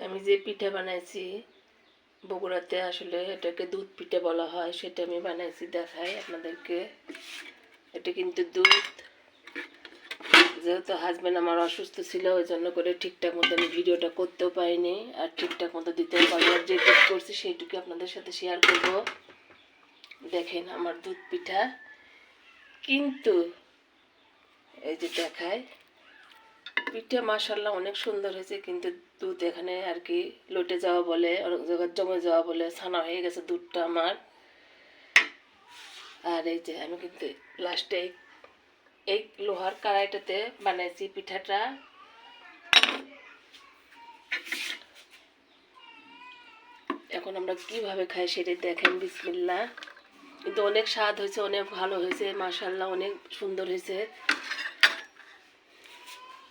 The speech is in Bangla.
আমি যে পিঠা বানাইছি বগুড়াতে, আসলে এটাকে দুধ পিঠা বলা হয়, সেটা আমি বানাইছি, দেখাই আপনাদেরকে। এটা কিন্তু দুধ, যেহেতু হাজব্যান্ড আমার অসুস্থ ছিল ওই জন্য করে ঠিকঠাক মতো আমি ভিডিওটা করতেও পারিনি আর ঠিকঠাক মতো দিতেও পারি না। যেটুকু করছি সেইটুকু আপনাদের সাথে শেয়ার করব। দেখেন আমার দুধ পিঠা, কিন্তু এই যে দেখায় পিঠা মাশাআল্লাহ অনেক সুন্দর হয়েছে, কিন্তু দুধ এখানে আর কি লটে যাওয়া বলে, অনেক জায়গায় জমে যাওয়া বলে, ছানা হয়ে গেছে দুধটা আমার। আর এই যে আমি কিন্তু লাস্টে এই লোহার কড়াইটাতে বানাইছি পিঠাটা। এখন আমরা কিভাবে খাই সেটাই দেখেন। বিসমিল্লাহ। কিন্তু অনেক স্বাদ হয়েছে, অনেক ভালো হয়েছে মাশাআল্লাহ, অনেক সুন্দর হয়েছে।